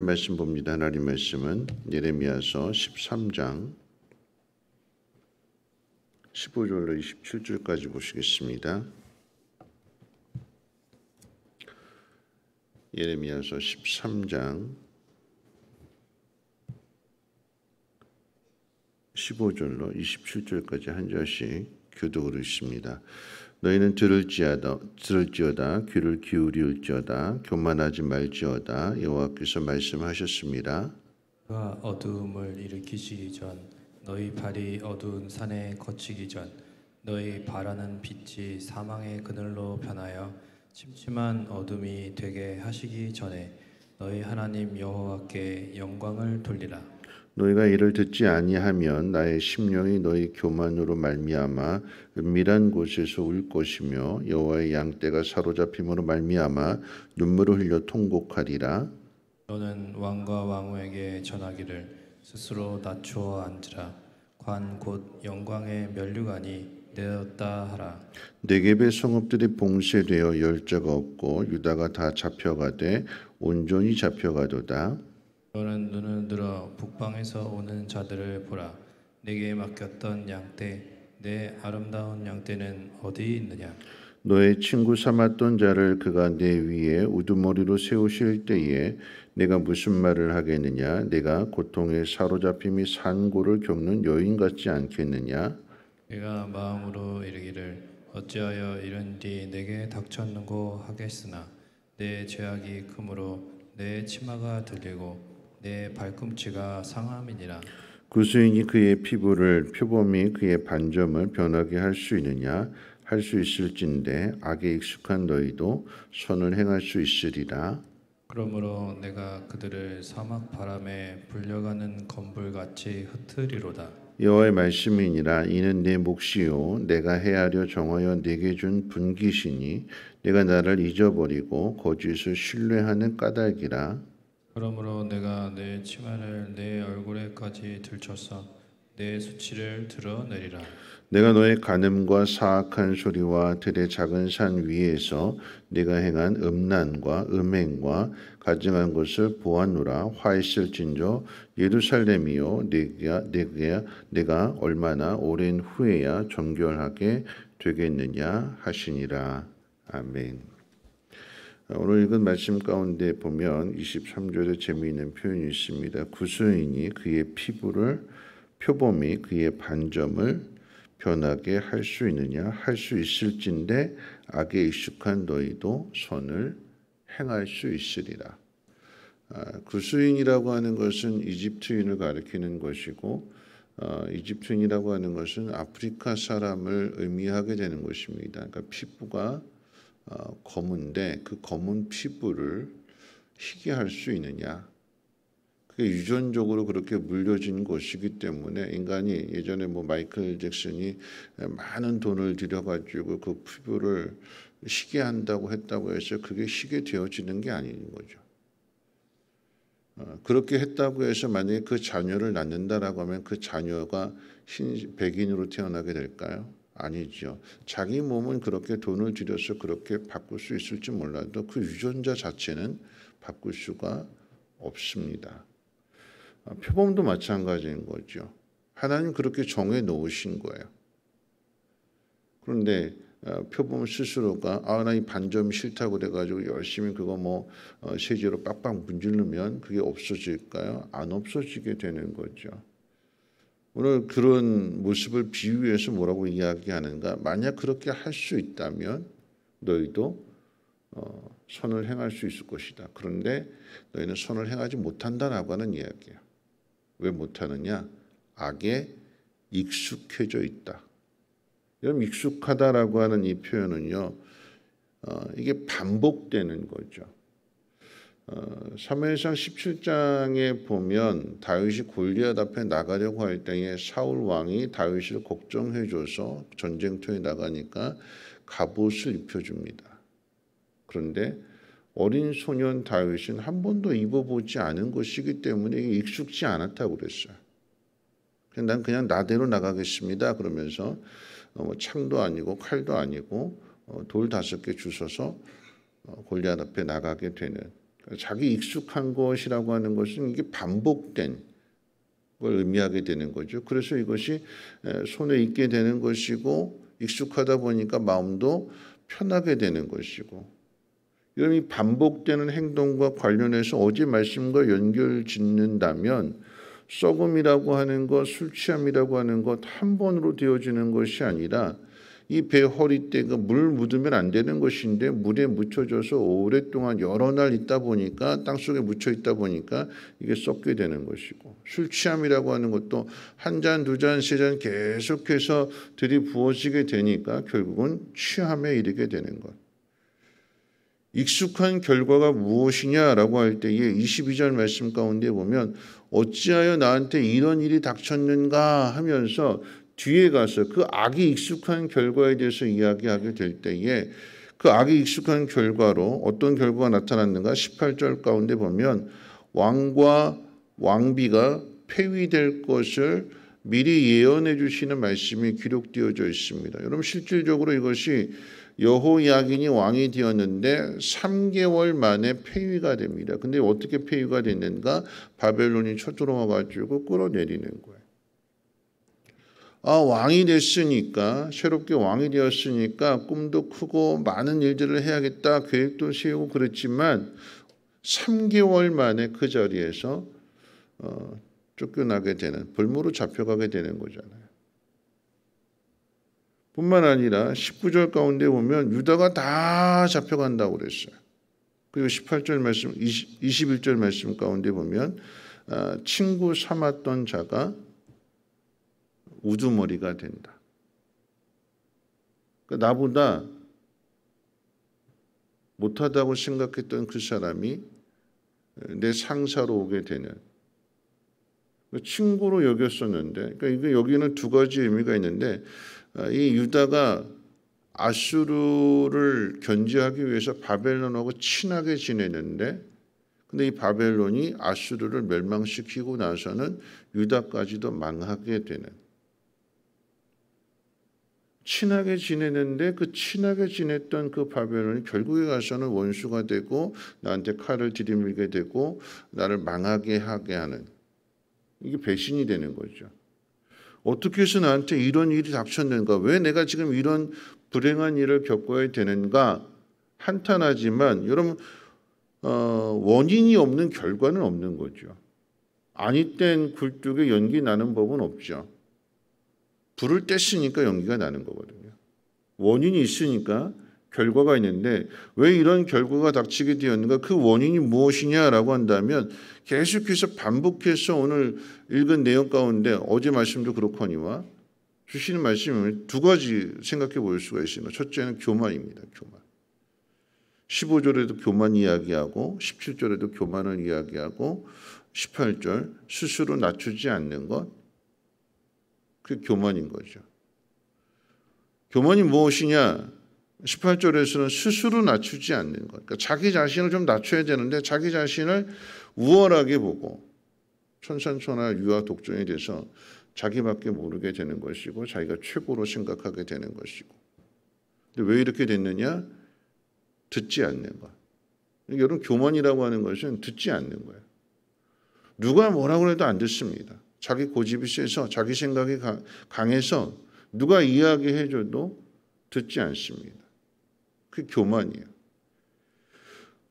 말씀 봅니다. 하나님 말씀은 예레미야서 13장 15절로 27절까지 보시겠습니다. 예레미야서 13장 15절로 27절까지 한 절씩 교독으로 읽습니다. 너희는 들을지어다 귀를 기울일지어다 교만하지 말지어다 여호와께서 말씀하셨습니다. 그가 어두움을 일으키시기 전 너희 발이 어두운 산에 거치기 전 너희 바라는 빛이 사망의 그늘로 변하여 침침한 어둠이 되게 하시기 전에 너희 하나님 여호와께 영광을 돌리라. 너희가 이를 듣지 아니하면 나의 심령이 너희 교만으로 말미암아 은밀한 곳에서 울 것이며 여호와의 양떼가 사로잡힘으로 말미암아 눈물을 흘려 통곡하리라. 너는 왕과 왕후에게 전하기를 스스로 낮추어 앉으라. 관 곧 영광의 면류관이 내렸다 하라. 네겝의 성읍들이 봉쇄되어 열자가 없고 유다가 다 잡혀가되 온전히 잡혀가도다. 너는 눈을 들어 북방에서 오는 자들을 보라. 내게 맡겼던 양떼 내 아름다운 양떼는 어디 있느냐. 너의 친구 삼았던 자를 그가 내 위에 우두머리로 세우실 때에 내가 무슨 말을 하겠느냐. 내가 고통에 사로잡힘이 산고를 겪는 여인 같지 않겠느냐. 내가 마음으로 이르기를 어찌하여 이런 뒤 내게 닥쳤는고 하겠으나 내 죄악이 크므로 내 치마가 들리고 내 발꿈치가 상함이니라. 구수인이 그의 피부를 표범이 그의 반점을 변하게 할 수 있느냐. 할 수 있을진데 악에 익숙한 너희도 선을 행할 수 있으리라. 그러므로 내가 그들을 사막 바람에 불려가는 건불같이 흩으리로다. 여호와의 말씀이니라. 이는 내 몫이요 내가 헤아려 정하여 내게 준 분깃이니 내가 나를 잊어버리고 거짓을 신뢰하는 까닭이라. 그러므로 내가 내 치마를 내 얼굴에까지 들쳐서 내 수치를 드러내리라. 내가 너의 간음과 사악한 소리와 들의 작은 산 위에서 내가 행한 음란과 음행과 가증한 것을 보았노라. 화했을진저 예루살렘이요 내가 얼마나 오랜 후에야 정결하게 되겠느냐 하시니라. 아멘. 오늘 읽은 말씀 가운데 보면 23절에 재미있는 표현이 있습니다. 구수인이 그의 피부를 표범이 그의 반점을 변하게 할 수 있느냐. 할 수 있을진데 악에 익숙한 너희도 선을 행할 수 있으리라. 구수인이라고 하는 것은 이집트인을 가리키는 것이고 이집트인이라고 하는 것은 아프리카 사람을 의미하게 되는 것입니다. 그러니까 피부가 검은데 그 검은 피부를 희게 할 수 있느냐. 그게 유전적으로 그렇게 물려진 것이기 때문에 인간이 예전에 마이클 잭슨이 많은 돈을 들여가지고 그 피부를 희게 한다고 했다고 해서 그게 희게 되어지는 게 아닌 거죠. 그렇게 했다고 해서 만약에 그 자녀를 낳는다라고 하면 그 자녀가 백인으로 태어나게 될까요? 아니죠. 자기 몸은 그렇게 돈을 들여서 그렇게 바꿀 수 있을지 몰라도 그 유전자 자체는 바꿀 수가 없습니다. 표범도 마찬가지인 거죠. 하나님 그렇게 정해 놓으신 거예요. 그런데 표범 스스로가 나 이 반점 싫다고 그래가지고 열심히 그거 세제로 빡빡 문지르면 그게 없어질까요? 안 없어지게 되는 거죠. 오늘 그런 모습을 비유해서 뭐라고 이야기하는가? 만약 그렇게 할 수 있다면 너희도 선을 행할 수 있을 것이다. 그런데 너희는 선을 행하지 못한다라고 하는 이야기예요. 왜 못하느냐? 악에 익숙해져 있다. 이런 익숙하다라고 하는 이 표현은요. 이게 반복되는 거죠. 사무엘상 17장에 보면 다윗이 골리앗 앞에 나가려고 할 때에 사울 왕이 다윗을 걱정해줘서 전쟁터에 나가니까 갑옷을 입혀줍니다. 그런데 어린 소년 다윗은 한 번도 입어보지 않은 것이기 때문에 익숙지 않았다고 그랬어요. 난 그냥 나대로 나가겠습니다. 그러면서 창도 아니고 칼도 아니고 돌 5개 주워서 골리앗 앞에 나가게 되는 자기 익숙한 것이라고 하는 것은 이게 반복된 걸 의미하게 되는 거죠. 그래서 이것이 손에 익게 되는 것이고 익숙하다 보니까 마음도 편하게 되는 것이고, 이런 이 반복되는 행동과 관련해서 어제 말씀과 연결 짓는다면 썩음이라고 하는 것, 술 취함이라고 하는 것 한 번으로 되어지는 것이 아니라 이 배 허리대가 물 묻으면 안 되는 것인데 물에 묻혀져서 오랫동안 여러 날 있다 보니까, 땅속에 묻혀 있다 보니까 이게 썩게 되는 것이고, 술 취함이라고 하는 것도 한 잔, 두 잔, 세 잔 계속해서 들이부어지게 되니까 결국은 취함에 이르게 되는 것. 익숙한 결과가 무엇이냐라고 할 때에 22절 말씀 가운데 보면 어찌하여 나한테 이런 일이 닥쳤는가 하면서 뒤에 가서 그 악이 익숙한 결과에 대해서 이야기하게 될 때에 그 악이 익숙한 결과로 어떤 결과가 나타났는가 18절 가운데 보면 왕과 왕비가 폐위될 것을 미리 예언해 주시는 말씀이 기록되어져 있습니다. 여러분 실질적으로 이것이 여호야긴이 왕이 되었는데 3개월 만에 폐위가 됩니다. 근데 어떻게 폐위가 됐는가? 바벨론이 쳐들어와 가지고 끌어내리는 거예요. 왕이 됐으니까, 새롭게 왕이 되었으니까 꿈도 크고 많은 일들을 해야겠다 계획도 세우고 그랬지만 3개월 만에 그 자리에서 쫓겨나게 되는, 벌무로 잡혀가게 되는 거잖아요. 뿐만 아니라 19절 가운데 보면 유다가 다 잡혀간다고 그랬어요. 그리고 18절 말씀, 21절 말씀 가운데 보면 친구 삼았던 자가 우두머리가 된다. 그러니까 나보다 못하다고 생각했던 그 사람이 내 상사로 오게 되는, 친구로 여겼었는데, 그러니까 여기는 두 가지 의미가 있는데, 이 유다가 아수르를 견제하기 위해서 바벨론하고 친하게 지내는데, 근데 이 바벨론이 아수르를 멸망시키고 나서는 유다까지도 망하게 되는, 친하게 지내는데 그 친하게 지냈던 그 바벨론이 결국에 가서는 원수가 되고 나한테 칼을 들이밀게 되고 나를 망하게 하게 하는, 이게 배신이 되는 거죠. 어떻게 해서 나한테 이런 일이 닥쳤는가? 왜 내가 지금 이런 불행한 일을 겪어야 되는가? 한탄하지만 여러분 원인이 없는 결과는 없는 거죠. 아니 땐 굴뚝에 연기 나는 법은 없죠. 불을 뗐으니까 연기가 나는 거거든요. 원인이 있으니까 결과가 있는데 왜 이런 결과가 닥치게 되었는가? 그 원인이 무엇이냐라고 한다면 계속해서 반복해서 오늘 읽은 내용 가운데 어제 말씀도 그렇거니와 주시는 말씀은 두 가지 생각해 볼 수가 있습니다. 첫째는 교만입니다. 교만. 15절에도 교만 이야기하고 17절에도 교만을 이야기하고 18절 스스로 낮추지 않는 것, 그게 교만인 거죠. 교만이 무엇이냐? 18절에서는 스스로 낮추지 않는 것. 그러니까 자기 자신을 좀 낮춰야 되는데 자기 자신을 우월하게 보고 천산천하 유아 독존이 돼서 자기밖에 모르게 되는 것이고 자기가 최고로 생각하게 되는 것이고. 근데 왜 이렇게 됐느냐? 듣지 않는 것. 여러분 교만이라고 하는 것은 듣지 않는 거예요. 누가 뭐라고 해도 안 듣습니다. 자기 고집이 세서 자기 생각이 강해서 누가 이야기해줘도 듣지 않습니다. 그게 교만이에요.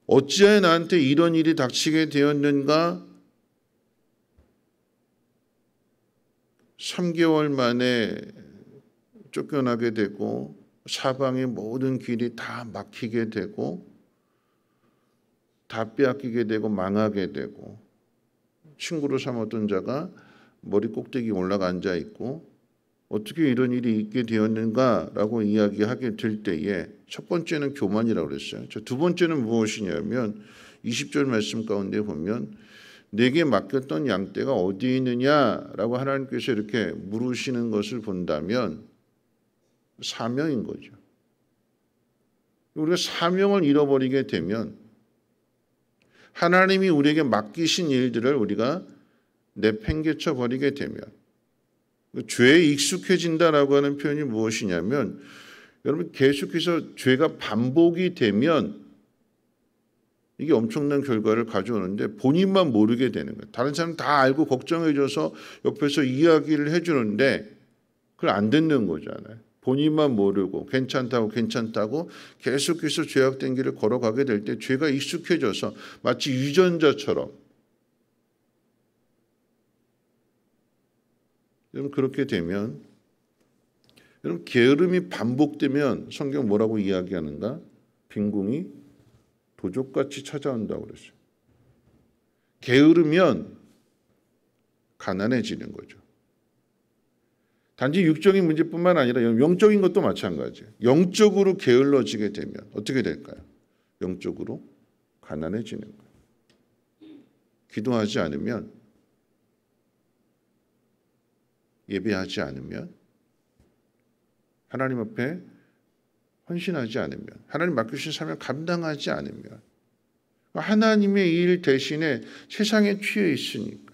어찌하여 나한테 이런 일이 닥치게 되었는가? 3개월 만에 쫓겨나게 되고 사방의 모든 길이 다 막히게 되고 다 빼앗기게 되고 망하게 되고 친구로 삼았던 자가 머리 꼭대기 올라가 앉아 있고 어떻게 이런 일이 있게 되었는가라고 이야기하게 될 때에 첫 번째는 교만이라고 그랬어요. 두 번째는 무엇이냐면 20절 말씀 가운데 보면 내게 맡겼던 양떼가 어디 있느냐라고 하나님께서 이렇게 물으시는 것을 본다면 사명인 거죠. 우리가 사명을 잃어버리게 되면 하나님이 우리에게 맡기신 일들을 우리가 내팽개쳐 버리게 되면 죄에 익숙해진다라고 하는 표현이 무엇이냐면 여러분 계속해서 죄가 반복이 되면 이게 엄청난 결과를 가져오는데 본인만 모르게 되는 거예요. 다른 사람 다 알고 걱정해줘서 옆에서 이야기를 해주는데 그걸 안 듣는 거잖아요. 본인만 모르고 괜찮다고 계속해서 죄악된 길을 걸어가게 될 때 죄가 익숙해져서 마치 유전자처럼 여러분 그렇게 되면 여러분 게으름이 반복되면 성경 뭐라고 이야기하는가? 빈궁이 도적같이 찾아온다고 그랬어요. 게으르면 가난해지는 거죠. 단지 육적인 문제뿐만 아니라 영적인 것도 마찬가지예요. 영적으로 게을러지게 되면 어떻게 될까요? 영적으로 가난해지는 거예요. 기도하지 않으면, 예배하지 않으면, 하나님 앞에 헌신하지 않으면, 하나님 맡겨주신 사명을 감당하지 않으면 하나님의 일 대신에 세상에 취해 있으니까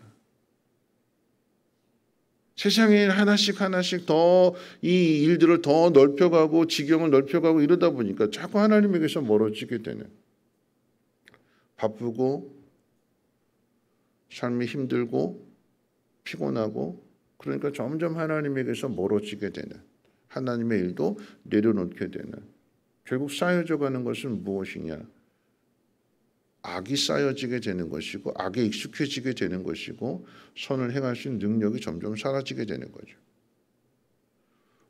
세상에 하나씩 더 이 일들을 더 넓혀가고 지경을 넓혀가고 이러다 보니까 자꾸 하나님에게서 멀어지게 되는, 바쁘고 삶이 힘들고 피곤하고 그러니까 점점 하나님에게서 멀어지게 되는, 하나님의 일도 내려놓게 되는, 결국 쌓여져 가는 것은 무엇이냐? 악이 쌓여지게 되는 것이고 악에 익숙해지게 되는 것이고 선을 행할 수 있는 능력이 점점 사라지게 되는 거죠.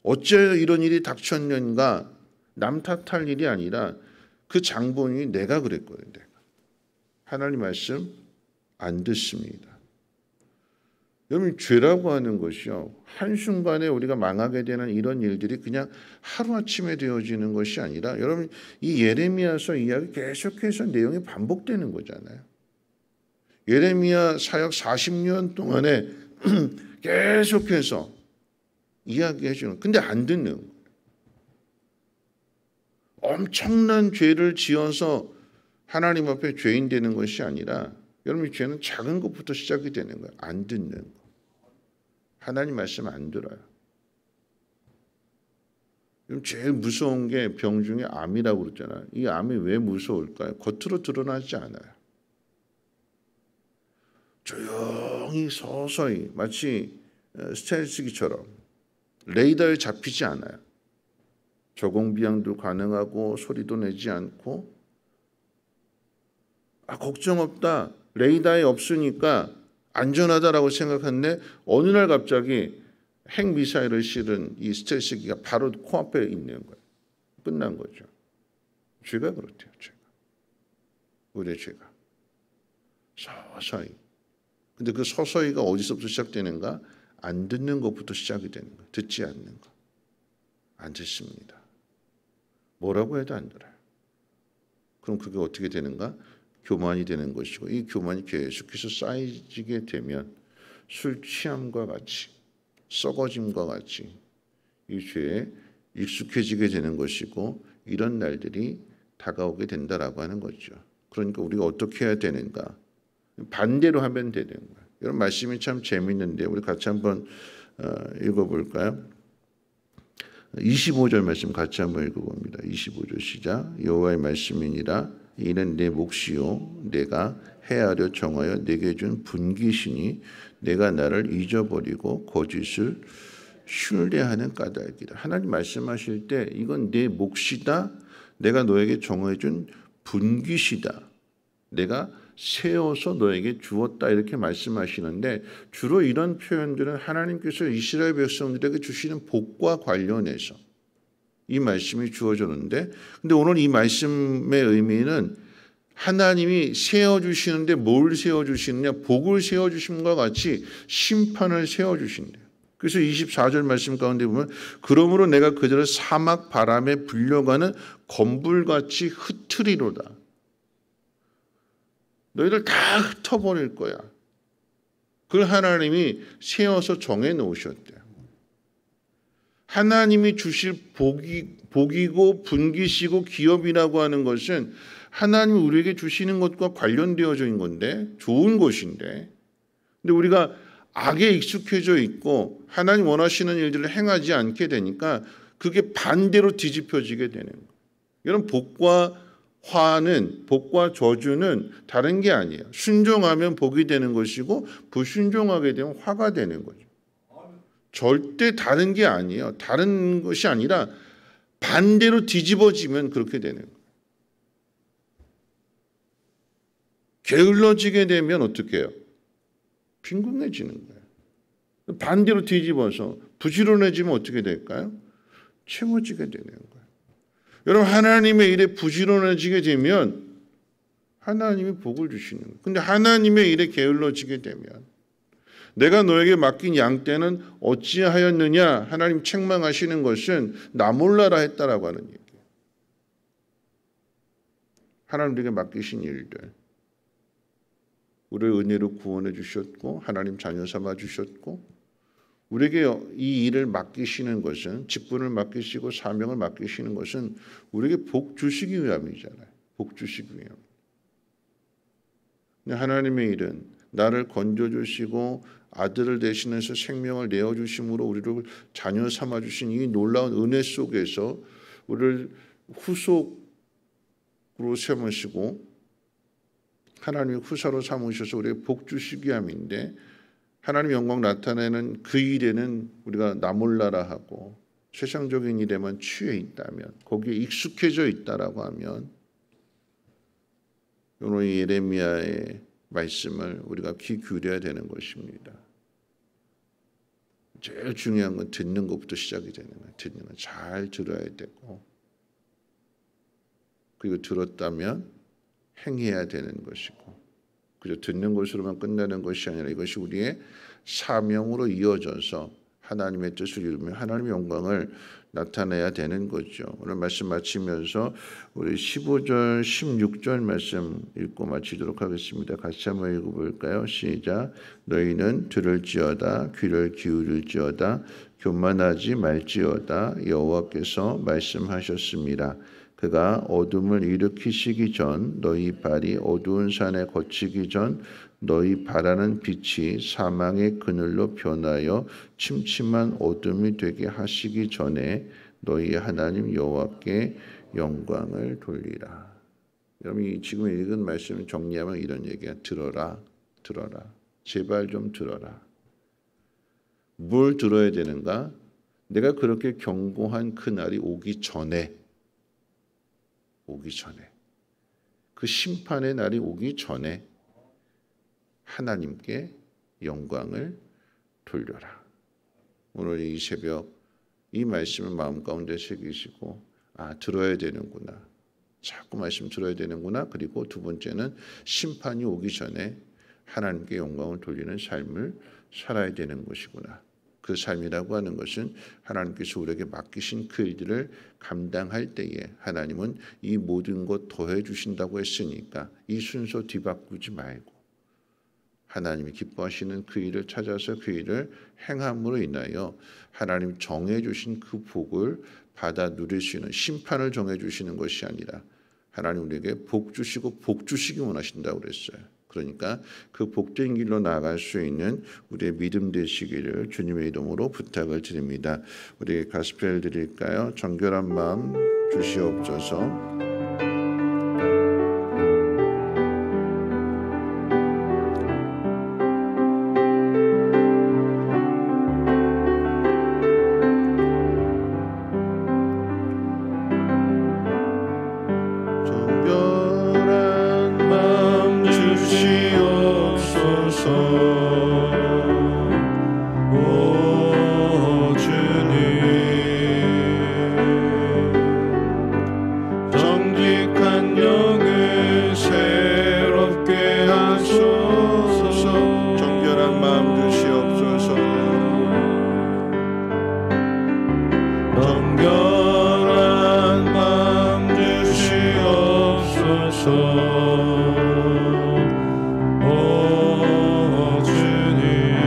어째 이런 일이 닥쳤는가? 남 탓할 일이 아니라 그 장본인이 내가 그랬거든요. 내가. 하나님 말씀 안 듣습니다. 여러분 죄라고 하는 것이요, 한순간에 우리가 망하게 되는 이런 일들이 그냥 하루아침에 되어지는 것이 아니라 여러분 이 예레미야서 이야기 계속해서 내용이 반복되는 거잖아요. 예레미야 사역 40년 동안에 계속해서 이야기해 주는, 근데 안 듣는 거예요. 엄청난 죄를 지어서 하나님 앞에 죄인 되는 것이 아니라 여러분 죄는 작은 것부터 시작이 되는 거예요. 안 듣는 거. 하나님 말씀 안 들어요. 제일 무서운 게 병 중에 암이라고 그러잖아요. 이 암이 왜 무서울까요? 겉으로 드러나지 않아요. 조용히 서서히 마치 스텔스기처럼 레이더에 잡히지 않아요. 저공비양도 가능하고 소리도 내지 않고 걱정 없다. 레이더에 없으니까 안전하다라고 생각했는데 어느 날 갑자기 핵미사일을 실은 이 스텔스기가 바로 코앞에 있는 거예요. 끝난 거죠. 죄가 그렇대요. 죄가. 우리의 죄가. 서서히. 근데 그 서서히가 어디서부터 시작되는가? 안 듣는 것부터 시작이 되는 거예요. 듣지 않는 거. 안 듣습니다. 뭐라고 해도 안 들어요. 그럼 그게 어떻게 되는가? 교만이 되는 것이고 이 교만이 계속해서 쌓이게 되면 술 취함과 같이 썩어짐과 같이 이 죄에 익숙해지게 되는 것이고 이런 날들이 다가오게 된다라고 하는 거죠. 그러니까 우리가 어떻게 해야 되는가? 반대로 하면 되는 거예요. 이런 말씀이 참 재미있는데 우리 같이 한번 읽어볼까요? 25절 말씀 같이 한번 읽어봅니다. 25절 시작. 여호와의 말씀이니라 이는 내 몫이요 내가 헤아려 정하여 내게 준 분깃이니 내가 나를 잊어버리고 거짓을 신뢰하는 까닭이다. 하나님 말씀하실 때 이건 내 몫이다. 내가 너에게 정해 준 분깃이다. 내가 세워서 너에게 주었다 이렇게 말씀하시는데 주로 이런 표현들은 하나님께서 이스라엘 백성들에게 주시는 복과 관련해서 이 말씀이 주어졌는데 근데 오늘 이 말씀의 의미는 하나님이 세워주시는데 뭘 세워주시느냐? 복을 세워주심과 같이 심판을 세워주신대요. 그래서 24절 말씀 가운데 보면 그러므로 내가 그들을 사막 바람에 불려가는 건불같이 흩트리로다. 너희들 다 흩어버릴 거야. 그걸 하나님이 세워서 정해 놓으셨대요. 하나님이 주실 복이고 분깃이고 기업이라고 하는 것은 하나님이 우리에게 주시는 것과 관련되어져 있는 건데 좋은 것인데 근데 우리가 악에 익숙해져 있고 하나님 원하시는 일들을 행하지 않게 되니까 그게 반대로 뒤집혀지게 되는 거예요. 이런 복과 화는 복과 저주는 다른 게 아니에요. 순종하면 복이 되는 것이고 불순종하게 되면 화가 되는 거죠. 절대 다른 게 아니에요. 다른 것이 아니라 반대로 뒤집어지면 그렇게 되는 거예요. 게을러지게 되면 어떻게 해요? 빈궁해지는 거예요. 반대로 뒤집어서 부지런해지면 어떻게 될까요? 채워지게 되는 거예요. 여러분, 하나님의 일에 부지런해지게 되면 하나님이 복을 주시는 거예요. 근데 하나님의 일에 게을러지게 되면 내가 너에게 맡긴 양떼는 어찌하였느냐, 하나님 책망하시는 것은 나 몰라라 했다라고 하는 얘기예요. 하나님에게 맡기신 일들, 우리를 은혜로 구원해 주셨고 하나님 자녀 삼아 주셨고, 우리에게 이 일을 맡기시는 것은, 직분을 맡기시고 사명을 맡기시는 것은 우리에게 복 주시기 위함이잖아요. 복 주시기 위함. 근데 하나님의 일은 나를 건져주시고 아들을 대신해서 생명을 내어주심으로 우리를 자녀 삼아주신 이 놀라운 은혜 속에서 우리를 후속으로 삼으시고 하나님의 후사로 삼으셔서 우리에게 복 주시기 함인데, 하나님의 영광 나타내는 그 일에는 우리가 나 몰라라 하고 세상적인 일에만 취해 있다면, 거기에 익숙해져 있다라고 하면, 오늘 예레미야의 말씀을 우리가 귀 기울여야 되는 것입니다. 제일 중요한 건 듣는 것부터 시작이 되는 거예요. 듣는 건 잘 들어야 되고, 그리고 들었다면 행해야 되는 것이고, 그저 듣는 것으로만 끝나는 것이 아니라 이것이 우리의 사명으로 이어져서 하나님의 뜻을 이루며 하나님의 영광을 나타내야 되는 거죠. 오늘 말씀 마치면서 우리 15절, 16절 말씀 읽고 마치도록 하겠습니다. 같이 한번 읽어볼까요? 시작. 너희는 들을지어다, 귀를 기울일지어다, 교만하지 말지어다. 여호와께서 말씀하셨습니다. 그가 어둠을 일으키시기 전, 너희 발이 어두운 산에 거치기 전, 너희 바라는 빛이 사망의 그늘로 변하여 침침한 어둠이 되게 하시기 전에 너희 하나님 여호와께 영광을 돌리라. 여러분, 지금 읽은 말씀을 정리하면 이런 얘기야. 들어라, 들어라. 제발 좀 들어라. 뭘 들어야 되는가? 내가 그렇게 경고한 그 날이 오기 전에, 그 심판의 날이 오기 전에 하나님께 영광을 돌려라. 오늘 이 새벽 이 말씀을 마음 가운데 새기시고, 들어야 되는구나, 자꾸 말씀 들어야 되는구나. 그리고 두 번째는 심판이 오기 전에 하나님께 영광을 돌리는 삶을 살아야 되는 것이구나. 그 삶이라고 하는 것은 하나님께서 우리에게 맡기신 그 일들을 감당할 때에 하나님은 이 모든 것 더해 주신다고 했으니까 이 순서 뒤바꾸지 말고 하나님이 기뻐하시는 그 일을 찾아서 그 일을 행함으로 인하여 하나님 정해 주신 그 복을 받아 누릴 수 있는, 심판을 정해 주시는 것이 아니라 하나님 우리에게 복 주시고 복 주시기 원하신다고 그랬어요. 그러니까 그 복된 길로 나아갈 수 있는 우리의 믿음 되시기를 주님의 이름으로 부탁을 드립니다. 우리 가스펠 드릴까요? 정결한 마음 주시옵소서. 주옵소서. 오 주님,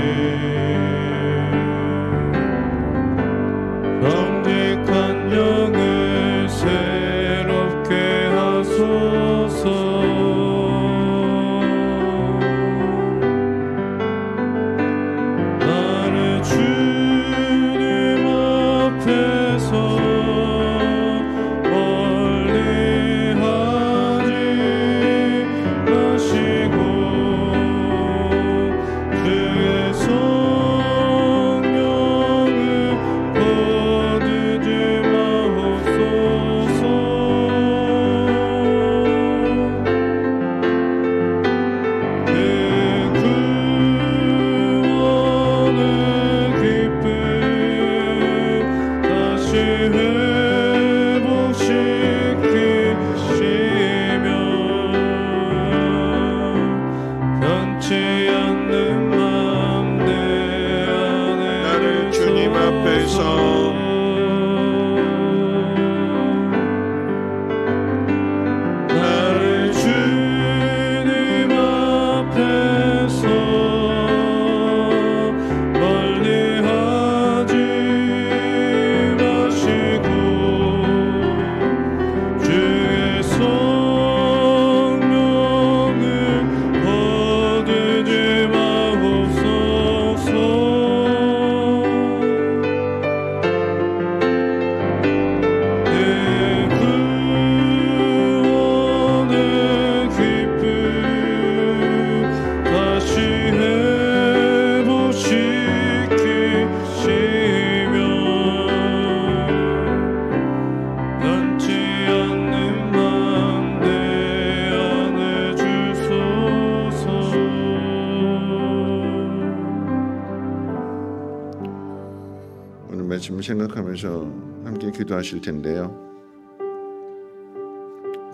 오늘 말씀을 생각하면서 함께 기도하실 텐데요.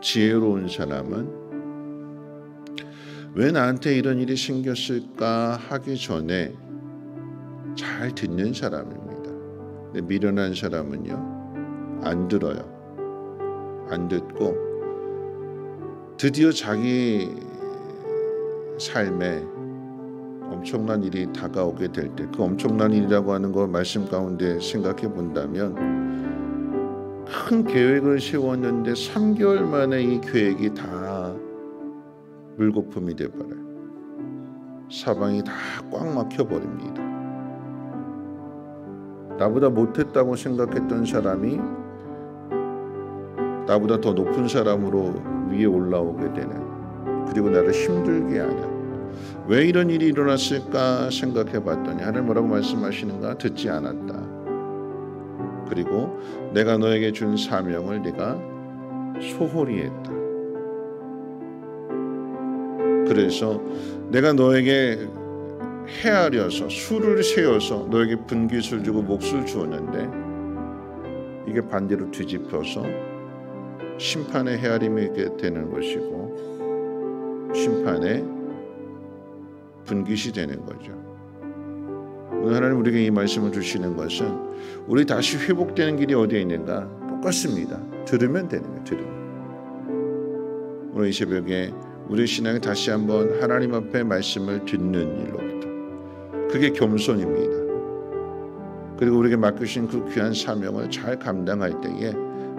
지혜로운 사람은 왜 나한테 이런 일이 생겼을까 하기 전에 잘 듣는 사람입니다. 근데 미련한 사람은요, 안 들어요. 안 듣고 드디어 자기 삶에 엄청난 일이 다가오게 될 때, 그 엄청난 일이라고 하는 거 말씀 가운데 생각해 본다면 큰 계획을 세웠는데 3개월 만에 이 계획이 다 물거품이 돼버려요. 사방이 다 꽉 막혀버립니다. 나보다 못했다고 생각했던 사람이 나보다 더 높은 사람으로 위에 올라오게 되는, 그리고 나를 힘들게 하는, 왜 이런 일이 일어났을까 생각해 봤더니 하나님 뭐라고 말씀하시는가? 듣지 않았다. 그리고 내가 너에게 준 사명을 네가 소홀히 했다. 그래서 내가 너에게 헤아려서 수를 세워서 너에게 분깃을 주고 몫을 주었는데 이게 반대로 뒤집혀서 심판의 헤아림이 되는 것이고 심판의 분깃이 되는 거죠. 오늘 하나님 우리에게 이 말씀을 주시는 것은 우리 다시 회복되는 길이 어디에 있는가? 똑같습니다. 들으면 되는 거예요. 들으면. 오늘 이 새벽에 우리 신앙이 다시 한번 하나님 앞에 말씀을 듣는 일로부터, 그게 겸손입니다. 그리고 우리에게 맡기신 그 귀한 사명을 잘 감당할 때에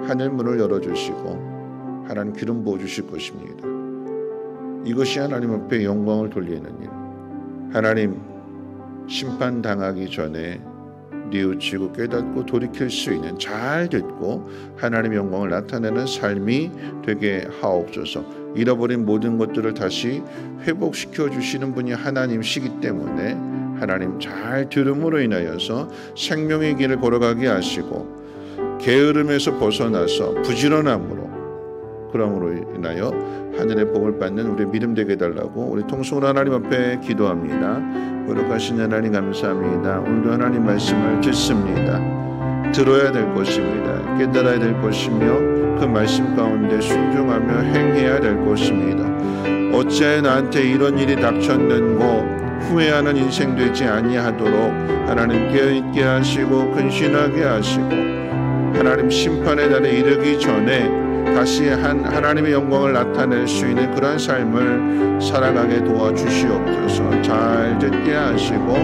하늘 문을 열어주시고 하나님 기름 부어주실 것입니다. 이것이 하나님 앞에 영광을 돌리는 일. 하나님 심판당하기 전에 뉘우치고 깨닫고 돌이킬 수 있는, 잘 듣고 하나님의 영광을 나타내는 삶이 되게 하옵소서. 잃어버린 모든 것들을 다시 회복시켜 주시는 분이 하나님이시기 때문에 하나님 잘 들음으로 인하여서 생명의 길을 걸어가게 하시고 게으름에서 벗어나서 부지런함으로, 그러므로 인하여 하늘의 복을 받는 우리 믿음 되게 해달라고 우리 통성으로 하나님 앞에 기도합니다. 거룩하신 하나님 감사합니다. 오늘도 하나님 말씀을 듣습니다. 들어야 될 것입니다. 깨달아야 될 것이며 그 말씀 가운데 순종하며 행해야 될 것입니다. 어찌하여 나한테 이런 일이 닥쳤는고 후회하는 인생 되지 아니하도록 하나님 깨어있게 하시고 근신하게 하시고 하나님 심판의 날에 이르기 전에 다시 하나님의 영광을 나타낼 수 있는 그러한 삶을 살아가게 도와주시옵소서. 잘 듣게 하시고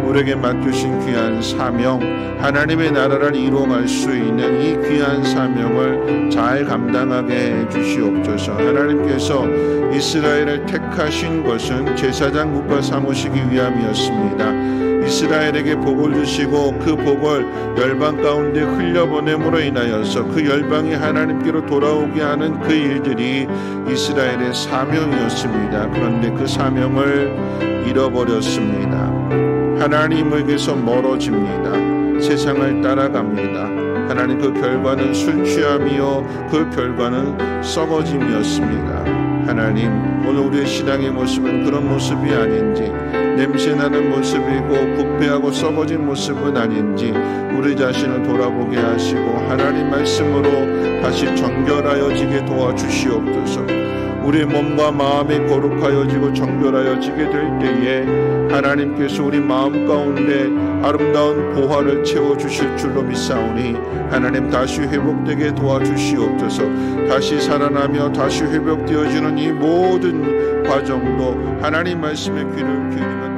우리에게 맡기신 귀한 사명, 하나님의 나라를 이루어갈 수 있는 이 귀한 사명을 잘 감당하게 해 주시옵소서. 하나님께서 이스라엘을 택하신 것은 제사장 국가 삼으시기 위함이었습니다. 이스라엘에게 복을 주시고 그 복을 열방 가운데 흘려보냄으로 인하여서 그 열방이 하나님께로 돌아오게 하는 그 일들이 이스라엘의 사명이었습니다. 그런데 그 사명을 잃어버렸습니다. 하나님에게서 멀어집니다. 세상을 따라갑니다. 하나님 그 결과는 술 취함이요 그 결과는 썩어짐이었습니다. 하나님 오늘 우리의 신앙의 모습은 그런 모습이 아닌지, 냄새나는 모습이고 부패하고 썩어진 모습은 아닌지 우리 자신을 돌아보게 하시고 하나님 말씀으로 다시 정결하여지게 도와주시옵소서. 우리의 몸과 마음이 거룩하여지고 정결하여지게 될 때에 하나님께서 우리 마음 가운데 아름다운 보화를 채워주실 줄로 믿사오니 하나님 다시 회복되게 도와주시옵소서. 다시 살아나며 다시 회복되어지는 이 모든 과정도 하나님 말씀에 귀를 기울이며